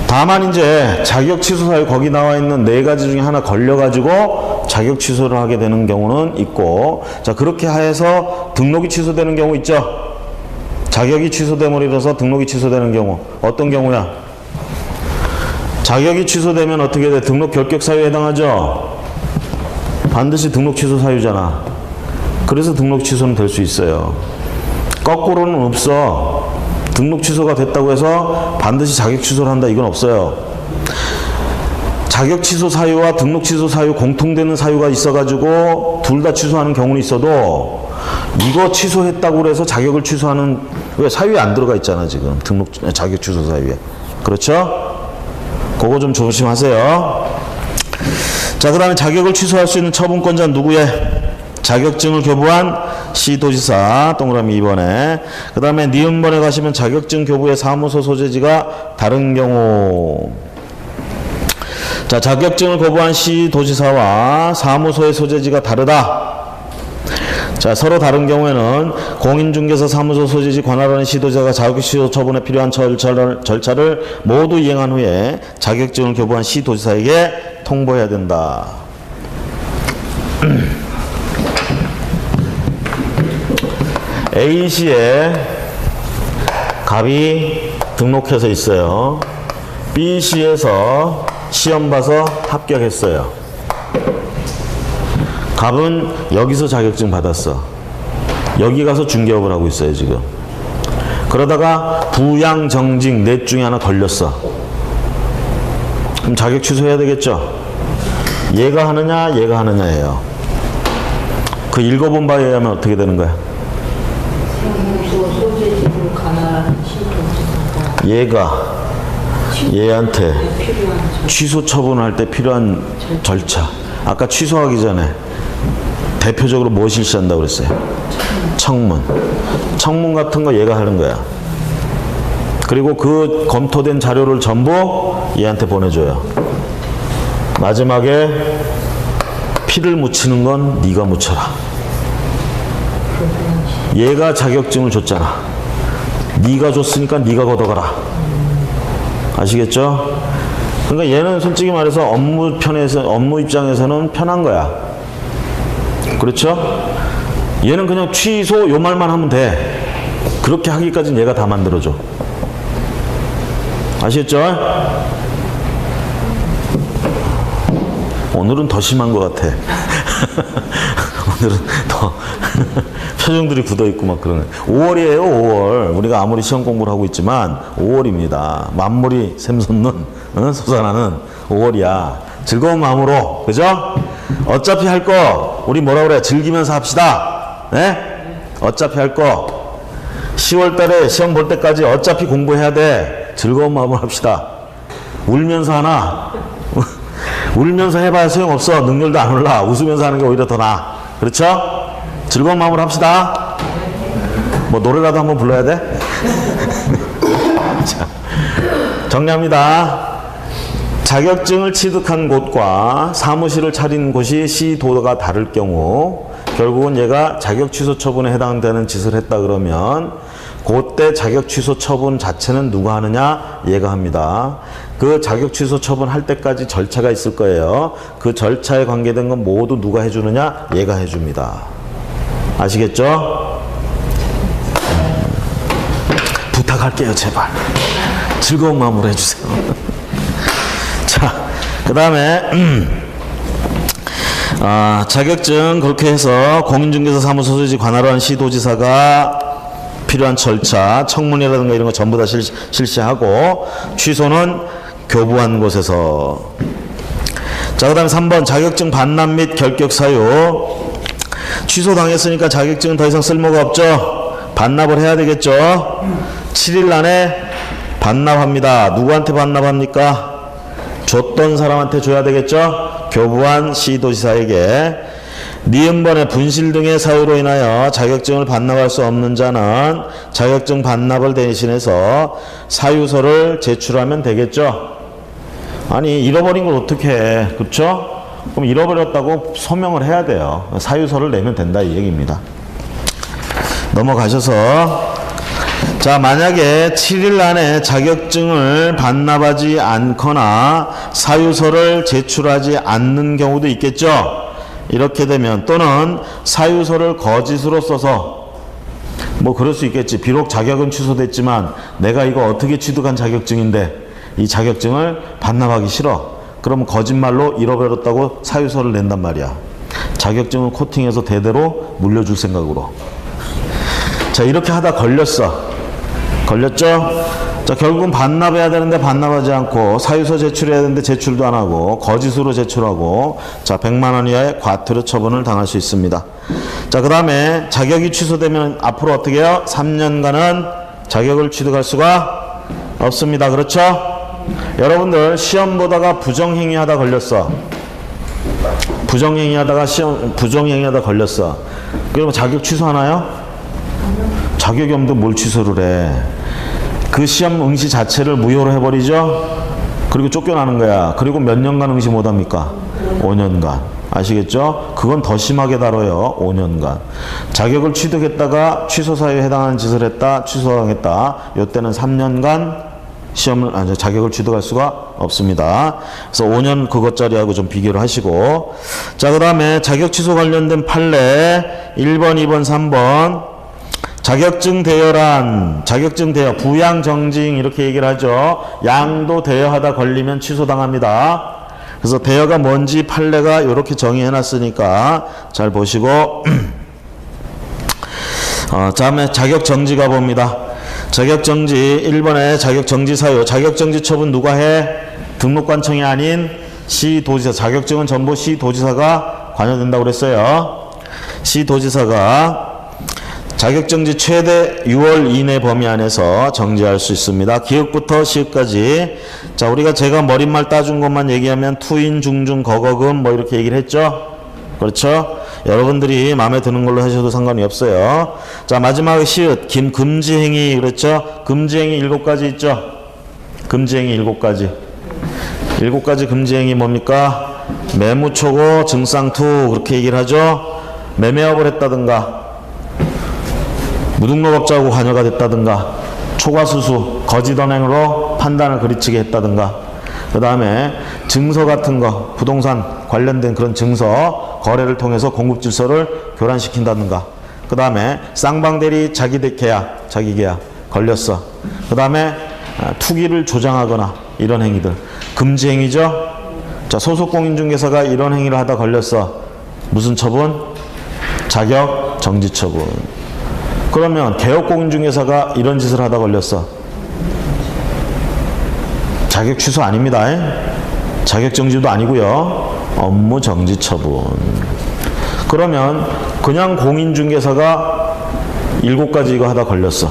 다만 이제 자격 취소 사유 거기 나와 있는 4가지 중에 하나 걸려가지고 자격 취소를 하게 되는 경우는 있고, 자, 그렇게 해서 등록이 취소되는 경우 있죠? 자격이 취소됨으로 인해서 등록이 취소되는 경우. 어떤 경우야? 자격이 취소되면 어떻게 돼? 등록 결격 사유에 해당하죠? 반드시 등록 취소 사유잖아. 그래서 등록 취소는 될 수 있어요. 거꾸로는 없어. 등록 취소가 됐다고 해서 반드시 자격 취소를 한다 이건 없어요. 자격 취소 사유와 등록 취소 사유 공통되는 사유가 있어가지고 둘 다 취소하는 경우는 있어도 이거 취소했다고 해서 자격을 취소하는 왜 사유에 안 들어가 있잖아 지금 자격 취소 사유에. 그렇죠? 그거 좀 조심하세요. 자, 그 다음에 자격을 취소할 수 있는 처분권자는 누구예? 자격증을 교부한 시도지사, 동그라미 2번에. 그 다음에 니은번에 가시면 자격증 교부의 사무소 소재지가 다른 경우. 자, 자격증을 교부한 시도지사와 사무소의 소재지가 다르다. 자, 서로 다른 경우에는 공인중개사 사무소 소재지 관할하는 시도지사가 자격취소 처분에 필요한 절차를 모두 이행한 후에 자격증을 교부한 시도지사에게 통보해야 된다. A시에 갑이 등록해서 있어요. B시에서 시험 봐서 합격했어요. 갑은 여기서 자격증 받았어. 여기 가서 중개업을 하고 있어요 지금. 그러다가 부양정직 넷 중에 하나 걸렸어. 그럼 자격 취소해야 되겠죠? 얘가 하느냐 얘가 하느냐예요. 그 읽어본 바에 의하면 어떻게 되는 거야? 얘가 얘한테 취소 처분할 때 필요한 절차. 아까 취소하기 전에 대표적으로 뭐 실시한다고 그랬어요? 청문. 청문 같은 거 얘가 하는 거야. 그리고 그 검토된 자료를 전부 얘한테 보내줘요. 마지막에 피를 묻히는 건 네가 묻혀라. 얘가 자격증을 줬잖아. 네가 줬으니까 네가 걷어가라. 아시겠죠? 그러니까 얘는 솔직히 말해서 업무 입장에서는 편한 거야. 그렇죠? 얘는 그냥 취소 요 말만 하면 돼. 그렇게 하기까지는 얘가 다 만들어줘. 아시겠죠? 오늘은 더 심한 것 같아. 오늘은 더 표정들이 굳어있고 막 그러네. 5월이에요 5월. 우리가 아무리 시험 공부를 하고 있지만 5월입니다. 만물이 샘솟는 솟아나는 5월이야. 즐거운 마음으로, 그죠? 어차피 할 거 우리 뭐라 그래? 즐기면서 합시다. 네? 어차피 할 거 10월 달에 시험 볼 때까지 어차피 공부해야 돼. 즐거운 마음으로 합시다. 울면서 하나? 울면서 해봐야 소용없어. 능률도 안 올라. 웃으면서 하는 게 오히려 더 나아. 그렇죠? 즐거운 마음으로 합시다. 뭐 노래라도 한번 불러야 돼? 자, 정리합니다. 자격증을 취득한 곳과 사무실을 차린 곳이 시도가 다를 경우 결국은 얘가 자격 취소 처분에 해당되는 짓을 했다 그러면 그때 자격 취소 처분 자체는 누가 하느냐? 얘가 합니다. 그 자격 취소 처분 할 때까지 절차가 있을 거예요. 그 절차에 관계된 건 모두 누가 해주느냐? 얘가 해줍니다. 아시겠죠? 부탁할게요, 제발. 즐거운 마음으로 해주세요. 자, 그 다음에 자격증 그렇게 해서 공인중개사 사무소 소유지 관할로 한 시도지사가 필요한 절차, 청문이라든가 이런 거 전부 다 실시하고 취소는 교부한 곳에서. 자, 그 다음에 3번 자격증 반납 및 결격 사유. 취소당했으니까 자격증은 더 이상 쓸모가 없죠. 반납을 해야 되겠죠. 7일 안에 반납합니다. 누구한테 반납합니까? 줬던 사람한테 줘야 되겠죠. 교부한 시도지사에게. 니은번의 분실 등의 사유로 인하여 자격증을 반납할 수 없는 자는 자격증 반납을 대신해서 사유서를 제출하면 되겠죠. 아니 잃어버린 걸 어떻게 해. 그렇죠? 그럼 잃어버렸다고 소명을 해야 돼요. 사유서를 내면 된다 이 얘기입니다. 넘어가셔서 자, 만약에 7일 안에 자격증을 반납하지 않거나 사유서를 제출하지 않는 경우도 있겠죠. 이렇게 되면 또는 사유서를 거짓으로 써서 뭐 그럴 수 있겠지. 비록 자격은 취소됐지만 내가 이거 어떻게 취득한 자격증인데 이 자격증을 반납하기 싫어. 그러면 거짓말로 잃어버렸다고 사유서를 낸단 말이야. 자격증은 코팅해서 대대로 물려줄 생각으로. 자, 이렇게 하다 걸렸죠? 자, 결국은 반납해야 되는데 반납하지 않고 사유서 제출해야 되는데 제출도 안 하고 거짓으로 제출하고 자, 100만 원 이하의 과태료 처분을 당할 수 있습니다. 자, 그 다음에 자격이 취소되면 앞으로 어떻게 해요? 3년간은 자격을 취득할 수가 없습니다. 그렇죠? 여러분들 시험 보다가 부정행위 하다 걸렸어. 부정행위 하다 걸렸어. 그러면 자격 취소하나요? 자격이 없는데 뭘 취소를 해. 그 시험 응시 자체를 무효로 해버리죠. 그리고 쫓겨나는 거야. 그리고 몇 년간 응시 못합니까? 5년간. 아시겠죠? 그건 더 심하게 다뤄요. 5년간. 자격을 취득했다가 취소 사유에 해당하는 짓을 했다. 취소당했다. 이때는 3년간 자격을 취득할 수가 없습니다. 그래서 5년 그것짜리하고 좀 비교를 하시고. 자, 그 다음에 자격 취소 관련된 판례 1번, 2번, 3번. 자격증 대여란, 자격증 대여, 부양 정징 이렇게 얘기를 하죠. 양도 대여하다 걸리면 취소당합니다. 그래서 대여가 뭔지 판례가 이렇게 정의해 놨으니까 잘 보시고 다음에 자격정지 가봅니다. 자격정지 1번에 자격정지 사유. 자격정지 처분 누가 해? 등록관청이 아닌 시도지사. 자격증은 전부 시도지사가 관여된다고 그랬어요. 시도지사가 자격정지 최대 6월 이내 범위 안에서 정지할 수 있습니다. 기역부터 시역까지. 자, 우리가 제가 머릿말 따준 것만 얘기하면 투인, 중중, 거거금 뭐 이렇게 얘기를 했죠. 그렇죠? 여러분들이 마음에 드는 걸로 하셔도 상관이 없어요. 자, 마지막에 시읒, 금지행위 그랬죠? 금지행위 7가지 있죠? 금지행위 7가지. 7가지 금지행위 뭡니까? 매무초고, 증상투 그렇게 얘기를 하죠? 매매업을 했다든가 무등록업자하고 관여가 됐다든가 초과수수, 거짓언행으로 판단을 그르치게 했다든가 그 다음에 증서 같은 거, 부동산 관련된 그런 증서, 거래를 통해서 공급 질서를 교란시킨다든가. 그 다음에 쌍방대리 자기 계약, 자기 계약 걸렸어. 그 다음에 투기를 조장하거나 이런 행위들. 금지 행위죠? 자, 소속 공인중개사가 이런 행위를 하다 걸렸어. 무슨 처분? 자격 정지 처분. 그러면 개업 공인중개사가 이런 짓을 하다 걸렸어. 자격 취소 아닙니다. 자격 정지도 아니고요. 업무 정지 처분. 그러면 그냥 공인중개사가 7가지 이거 하다 걸렸어.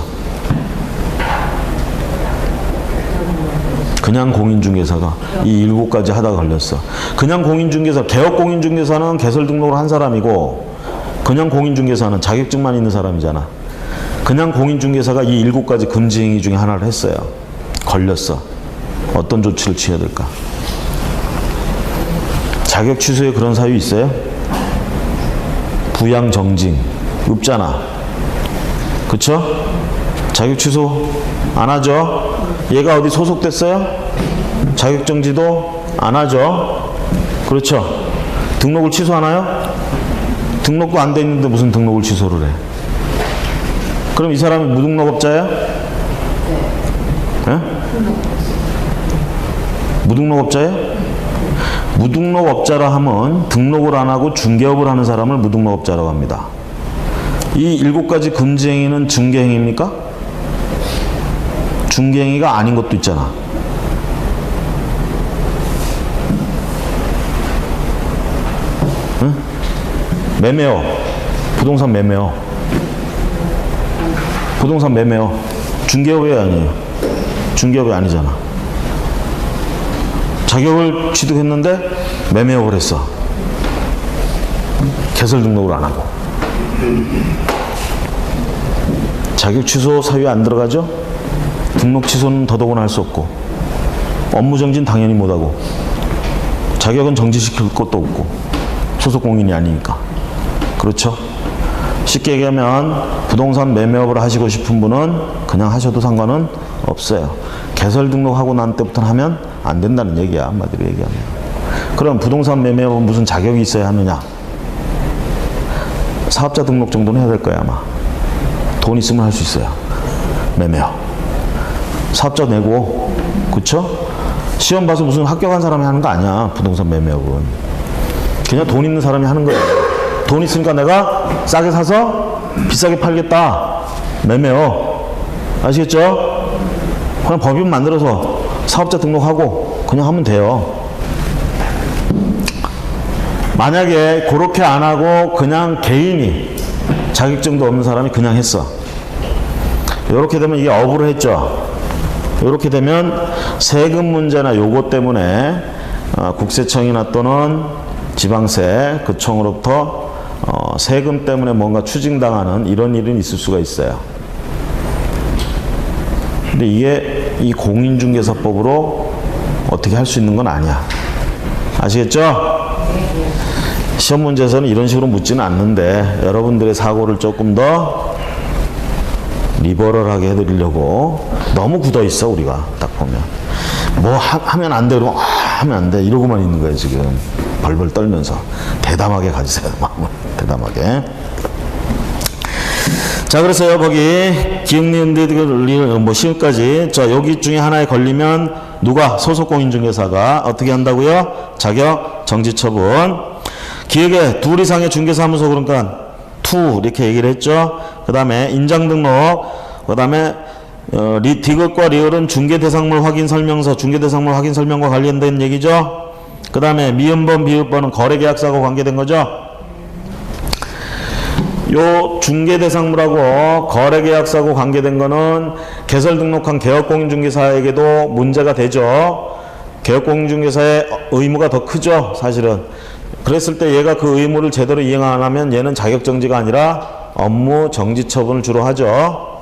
그냥 공인중개사가 이 7가지 하다 걸렸어. 그냥 공인중개사, 개업 공인중개사는 개설 등록을 한 사람이고, 그냥 공인중개사는 자격증만 있는 사람이잖아. 그냥 공인중개사가 이 7가지 금지 행위 중에 하나를 했어요. 걸렸어. 어떤 조치를 취해야 될까? 자격 취소에 그런 사유 있어요? 부양 정진 없잖아. 그쵸? 자격 취소 안 하죠? 얘가 어디 소속됐어요? 자격 정지도 안 하죠? 그렇죠? 등록을 취소하나요? 등록도 안 돼 있는데 무슨 등록을 취소를 해? 그럼 이 사람이 무등록업자예요? 네. 무등록업자예요? 무등록업자라 하면 등록을 안 하고 중개업을 하는 사람을 무등록업자라고 합니다. 이 7가지 금지 행위는 중개행위입니까? 중개행위가 아닌 것도 있잖아. 응? 매매업, 부동산 매매업, 부동산 매매업, 중개업이 아니에요. 중개업이 아니잖아. 자격을 취득했는데 매매업을 했어. 개설 등록을 안 하고. 자격 취소 사유에 안 들어가죠? 등록 취소는 더더구나 할 수 없고, 업무 정지는 당연히 못하고, 자격은 정지시킬 것도 없고, 소속 공인이 아니니까. 그렇죠? 쉽게 얘기하면 부동산 매매업을 하시고 싶은 분은 그냥 하셔도 상관은 없어요. 개설 등록하고 난 때부터 하면 안 된다는 얘기야, 한마디로 얘기하면. 그럼 부동산 매매업은 무슨 자격이 있어야 하느냐? 사업자 등록 정도는 해야 될 거야, 아마. 돈 있으면 할 수 있어요. 매매업. 사업자 내고, 그쵸? 시험 봐서 무슨 합격한 사람이 하는 거 아니야, 부동산 매매업은. 그냥 돈 있는 사람이 하는 거예요. 돈 있으니까 내가 싸게 사서 비싸게 팔겠다. 매매업. 아시겠죠? 그냥 법인 만들어서 사업자 등록하고 그냥 하면 돼요. 만약에 그렇게 안 하고 그냥 개인이 자격증도 없는 사람이 그냥 했어. 이렇게 되면 이게 업으로 했죠. 이렇게 되면 세금 문제나 요거 때문에 국세청이나 또는 지방세 그 청으로부터 세금 때문에 뭔가 추징당하는 이런 일은 있을 수가 있어요. 근데 이게 이 공인중개사법으로 어떻게 할 수 있는 건 아니야. 아시겠죠? 시험 문제에서는 이런 식으로 묻지는 않는데 여러분들의 사고를 조금 더 리버럴하게 해드리려고. 너무 굳어 있어 우리가 딱 보면. 뭐 하면 안 돼 그러면 하면 안 돼 이러고만 있는 거예요 지금. 벌벌 떨면서. 대담하게 가지세요 마음을. 대담하게. 자, 그래서요 거기 기흥리을 뭐 시흥까지 저 여기 중에 하나에 걸리면 누가 소속 공인중개사가 어떻게 한다고요? 자격 정지 처분. 기획에 2 이상의 중개사무소 그러니까 2 이렇게 얘기를 했죠. 그 다음에 인장 등록, 그 다음에 디귿과 리얼은 중개대상물 확인 설명서, 중개대상물 확인 설명과 관련된 얘기죠. 그 다음에 미음번, 비읍번은 거래계약서하고 관계된 거죠. 요 중개대상물하고 거래계약서하고 관계된 거는 개설 등록한 개업공인중개사에게도 문제가 되죠. 개업공인중개사의 의무가 더 크죠, 사실은. 그랬을 때 얘가 그 의무를 제대로 이행 안 하면 얘는 자격정지가 아니라 업무 정지 처분을 주로 하죠.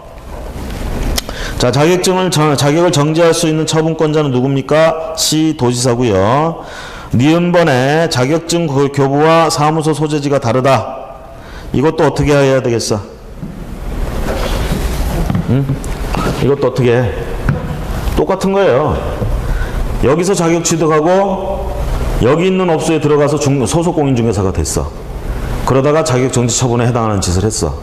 자, 자격을 정지할 수 있는 처분권자는 누굽니까? 시도지사고요. 니은번에 자격증 교부와 사무소 소재지가 다르다. 이것도 어떻게 해야 되겠어? 응? 이것도 어떻게 해? 똑같은 거예요. 여기서 자격 취득하고 여기 있는 업소에 들어가서 소속 공인중개사가 됐어. 그러다가 자격 정지 처분에 해당하는 짓을 했어.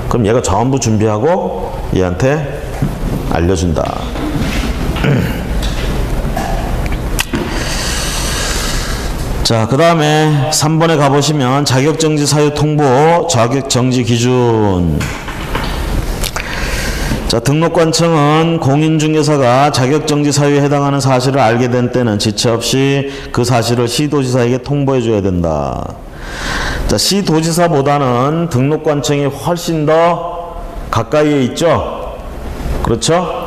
그럼 얘가 전부 준비하고 얘한테 알려준다. 자, 그 다음에 3번에 가보시면 자격정지 사유 통보, 자격정지 기준. 자, 등록관청은 공인중개사가 자격정지 사유에 해당하는 사실을 알게 된 때는 지체 없이 그 사실을 시도지사에게 통보해 줘야 된다. 자, 시도지사보다는 등록관청이 훨씬 더 가까이에 있죠. 그렇죠?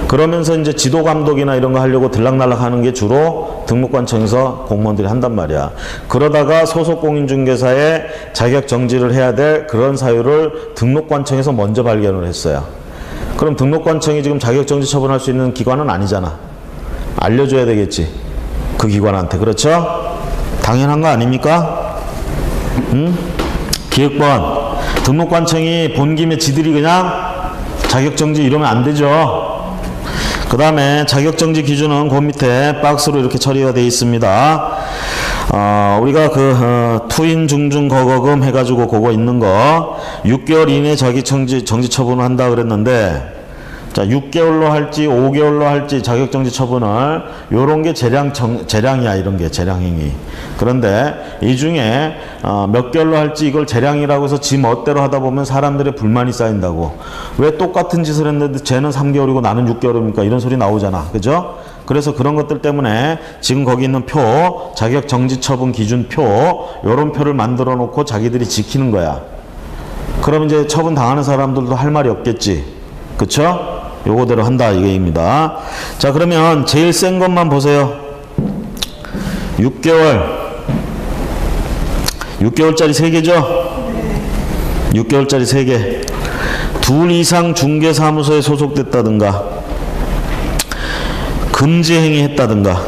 그러면서 이제 지도감독이나 이런 거 하려고 들락날락 하는 게 주로 등록관청에서 공무원들이 한단 말이야. 그러다가 소속 공인중개사의 자격 정지를 해야 될 그런 사유를 등록관청에서 먼저 발견을 했어요. 그럼 등록관청이 지금 자격 정지 처분할 수 있는 기관은 아니잖아. 알려줘야 되겠지. 그 기관한테. 그렇죠? 당연한 거 아닙니까? 응? 기획번. 등록관청이 본 김에 지들이 그냥 자격 정지 이러면 안 되죠. 그 다음에 자격정지 기준은 그 밑에 박스로 이렇게 처리가 되어 있습니다. 우리가 투인 중중 거거금 해가지고 그거 있는 거 6개월 이내 자격정지 처분을 한다 그랬는데, 자, 6개월로 할지 5개월로 할지 자격정지 처분을, 요런 게 재량이야. 이런 게 재량행위. 그런데 이 중에 몇 개월로 할지 이걸 재량이라고 해서 지 멋대로 하다 보면 사람들의 불만이 쌓인다고. 왜 똑같은 짓을 했는데 쟤는 3개월이고 나는 6개월입니까? 이런 소리 나오잖아. 그죠? 그래서 그런 것들 때문에 지금 거기 있는 표, 자격정지 처분 기준표, 요런 표를 만들어 놓고 자기들이 지키는 거야. 그럼 이제 처분 당하는 사람들도 할 말이 없겠지. 그쵸? 요거대로 한다 이게입니다. 자, 그러면 제일 센 것만 보세요. 6개월짜리 3개죠? 6개월짜리 3개. 둘 이상 중개사무소에 소속됐다든가, 금지행위 했다든가,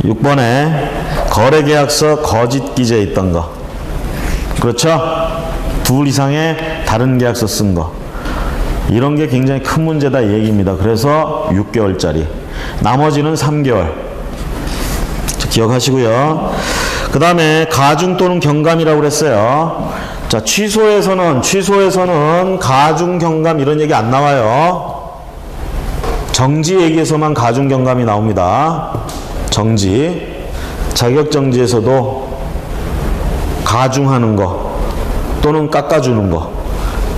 6번에 거래계약서 거짓 기재에 있던 거. 그렇죠? 둘 이상의 다른 계약서 쓴 거. 이런 게 굉장히 큰 문제다 이 얘기입니다. 그래서 6개월짜리. 나머지는 3개월. 기억하시고요. 그 다음에 가중 또는 경감이라고 그랬어요. 자, 취소에서는 가중, 경감 이런 얘기 안 나와요. 정지 얘기에서만 가중, 경감이 나옵니다. 정지. 자격정지에서도 가중하는 거 또는 깎아주는 거.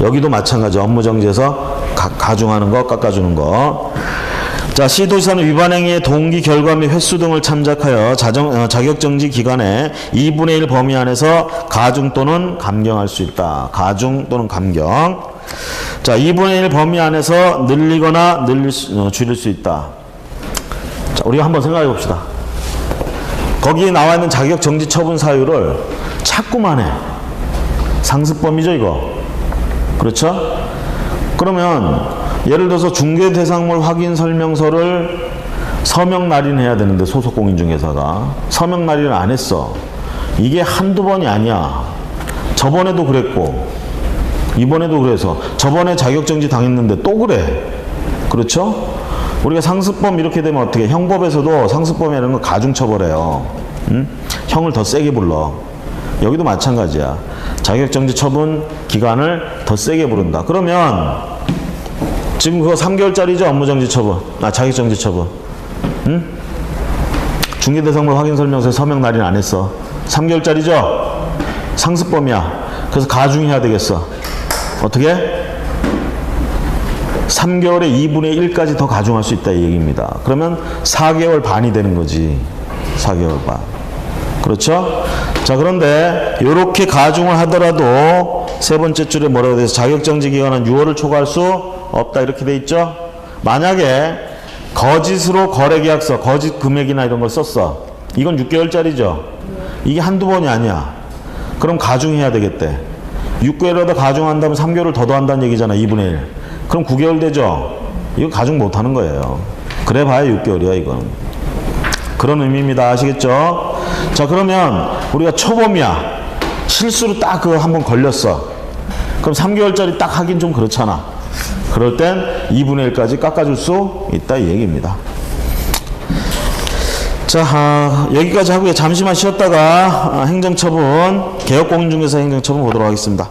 여기도 마찬가지. 업무정지에서 가중하는 거, 깎아주는 거. 자, 시도지사는 위반행위의 동기, 결과 및 횟수 등을 참작하여 자격정지 기간에 2분의 1 범위 안에서 가중 또는 감경할 수 있다. 가중 또는 감경. 자, 2분의 1 범위 안에서 늘리거나 줄일 수 있다. 자, 우리가 한번 생각해 봅시다. 거기에 나와 있는 자격정지 처분 사유를 찾고만 해. 상습범이죠, 이거. 그렇죠? 그러면 예를 들어서 중개대상물 확인 설명서를 서명 날인해야 되는데 소속 공인중개사가 서명 날인을 안 했어. 이게 한두 번이 아니야. 저번에도 그랬고 이번에도 그래서 저번에 자격정지 당했는데 또 그래. 그렇죠? 우리가 상습범 이렇게 되면 어떻게, 형법에서도 상습범이라는 거 가중처벌해요. 응? 형을 더 세게 불러. 여기도 마찬가지야. 자격정지 처분 기간을 더 세게 부른다. 그러면 지금 그거 3개월짜리죠? 업무정지 처분. 자격정지 처분. 응? 중개대상물 확인설명서에 서명 날인 안 했어. 3개월짜리죠? 상습범이야. 그래서 가중해야 되겠어. 어떻게? 3개월에 2분의 1까지 더 가중할 수 있다 이 얘기입니다. 그러면 4개월 반이 되는 거지. 4개월 반. 그렇죠? 자, 그런데 이렇게 가중을 하더라도 세 번째 줄에 뭐라고 돼서 자격정지 기간은 6월을 초과할 수 없다 이렇게 돼 있죠? 만약에 거짓으로 거래계약서, 거짓 금액이나 이런 걸 썼어. 이건 6개월짜리죠? 이게 한두 번이 아니야. 그럼 가중해야 되겠대. 6개월에다 가중한다면 3개월을 더 더한다는 얘기잖아. 2분의 1. 그럼 9개월 되죠? 이거 가중 못하는 거예요. 그래 봐야 6개월이야 이건. 그런 의미입니다. 아시겠죠? 자, 그러면 우리가 초범이야. 실수로 딱 그거 한번 걸렸어. 그럼 3개월짜리 딱 하긴 좀 그렇잖아. 그럴 땐 2분의 1까지 깎아줄 수 있다 이 얘기입니다. 자, 여기까지 하고요. 잠시만 쉬었다가 행정처분, 개혁공인중개사 행정처분 보도록 하겠습니다.